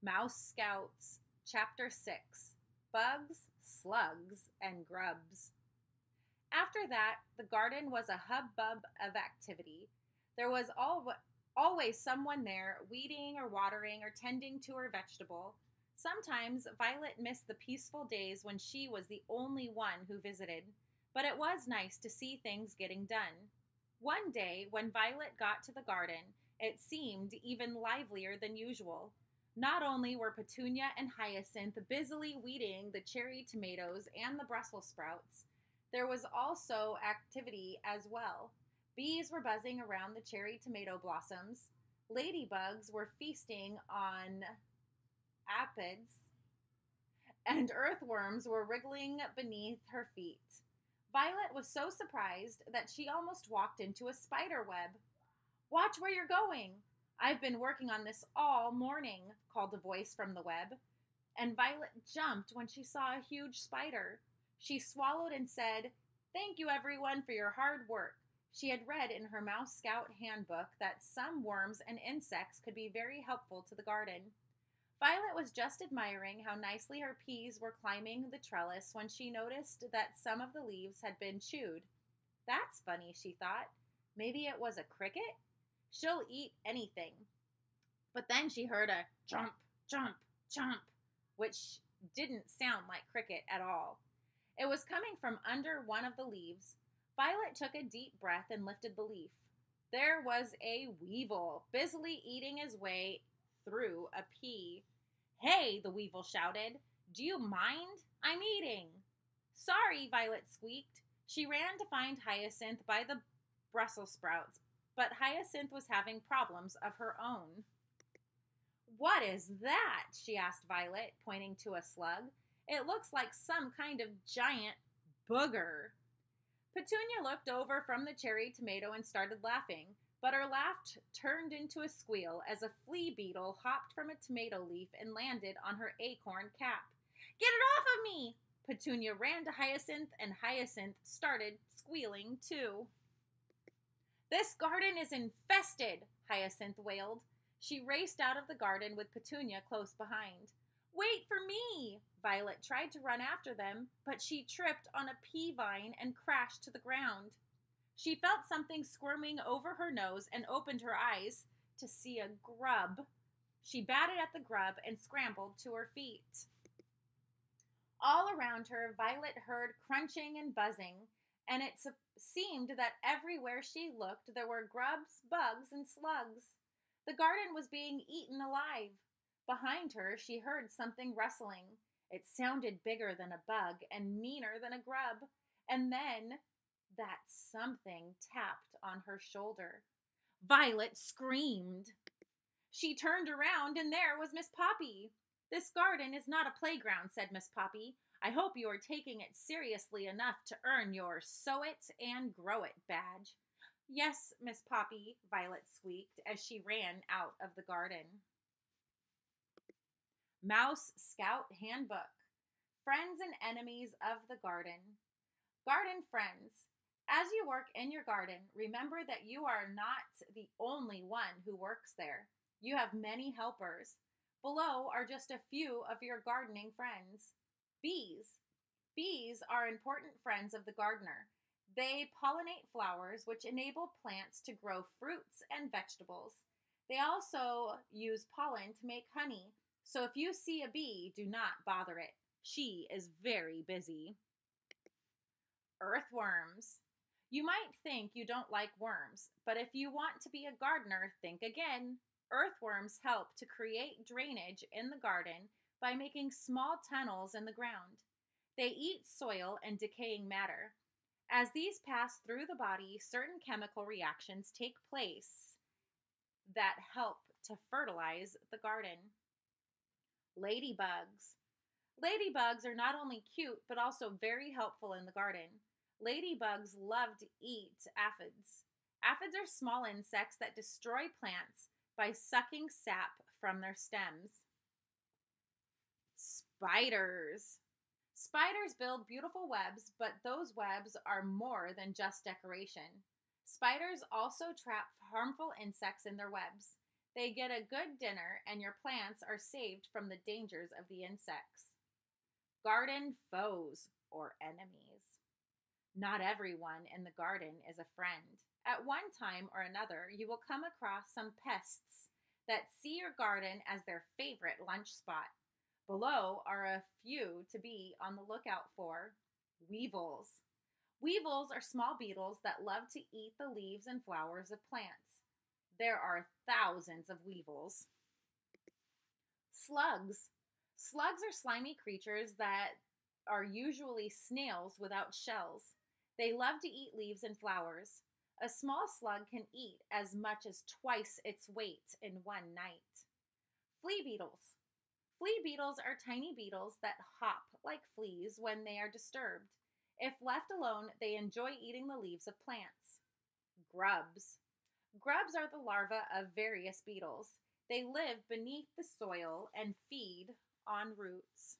Mouse Scouts, Chapter 6, Bugs, Slugs, and Grubs. After that, the garden was a hubbub of activity. There was always someone there, weeding or watering or tending to her vegetable. Sometimes Violet missed the peaceful days when she was the only one who visited, but it was nice to see things getting done. One day, when Violet got to the garden, it seemed even livelier than usual. Not only were Petunia and Hyacinth busily weeding the cherry tomatoes and the Brussels sprouts, there was also activity as well. Bees were buzzing around the cherry tomato blossoms. Ladybugs were feasting on aphids, and earthworms were wriggling beneath her feet. Violet was so surprised that she almost walked into a spider web. Watch where you're going. I've been working on this all morning, called a voice from the web, and Violet jumped when she saw a huge spider. She swallowed and said, "Thank you, everyone, for your hard work." She had read in her Mouse Scout handbook that some worms and insects could be very helpful to the garden. Violet was just admiring how nicely her peas were climbing the trellis when she noticed that some of the leaves had been chewed. That's funny, she thought. Maybe it was a cricket? She'll eat anything. But then she heard a chomp, chomp, chomp, which didn't sound like cricket at all. It was coming from under one of the leaves. Violet took a deep breath and lifted the leaf. There was a weevil busily eating his way through a pea. "Hey," the weevil shouted. "Do you mind? I'm eating." "Sorry," Violet squeaked. She ran to find Hyacinth by the Brussels sprouts, but Hyacinth was having problems of her own. "What is that?" she asked Violet, pointing to a slug. "It looks like some kind of giant booger." Petunia looked over from the cherry tomato and started laughing, but her laugh turned into a squeal as a flea beetle hopped from a tomato leaf and landed on her acorn cap. "Get it off of me!" Petunia ran to Hyacinth, and Hyacinth started squealing too. "This garden is infested," Hyacinth wailed. She raced out of the garden with Petunia close behind. "Wait for me!" Violet tried to run after them, but she tripped on a pea vine and crashed to the ground. She felt something squirming over her nose and opened her eyes to see a grub. She batted at the grub and scrambled to her feet. All around her, Violet heard crunching and buzzing, and it seemed that everywhere she looked there were grubs, bugs, and slugs. The garden was being eaten alive. Behind her, she heard something rustling. It sounded bigger than a bug and meaner than a grub. And then that something tapped on her shoulder. Violet screamed. She turned around, and there was Miss Poppy. "This garden is not a playground," said Miss Poppy. "I hope you are taking it seriously enough to earn your Sow It and Grow It badge." "Yes, Miss Poppy," Violet squeaked as she ran out of the garden. Mouse Scout Handbook. Friends and Enemies of the Garden. Garden friends. As you work in your garden, remember that you are not the only one who works there. You have many helpers. Below are just a few of your gardening friends. Bees. Bees are important friends of the gardener. They pollinate flowers, which enable plants to grow fruits and vegetables. They also use pollen to make honey, so if you see a bee, do not bother it. She is very busy. Earthworms. You might think you don't like worms, but if you want to be a gardener, think again. Earthworms help to create drainage in the garden by making small tunnels in the ground. They eat soil and decaying matter. As these pass through the body, certain chemical reactions take place that help to fertilize the garden. Ladybugs. Ladybugs are not only cute, but also very helpful in the garden. Ladybugs love to eat aphids. Aphids are small insects that destroy plants by sucking sap from their stems. Spiders. Spiders build beautiful webs, but those webs are more than just decoration. Spiders also trap harmful insects in their webs. They get a good dinner, and your plants are saved from the dangers of the insects. Garden foes or enemies. Not everyone in the garden is a friend. At one time or another, you will come across some pests that see your garden as their favorite lunch spot. Below are a few to be on the lookout for. Weevils. Weevils are small beetles that love to eat the leaves and flowers of plants. There are thousands of weevils. Slugs. Slugs are slimy creatures that are usually snails without shells. They love to eat leaves and flowers. A small slug can eat as much as twice its weight in one night. Flea beetles. Flea beetles are tiny beetles that hop like fleas when they are disturbed. If left alone, they enjoy eating the leaves of plants. Grubs. Grubs are the larvae of various beetles. They live beneath the soil and feed on roots.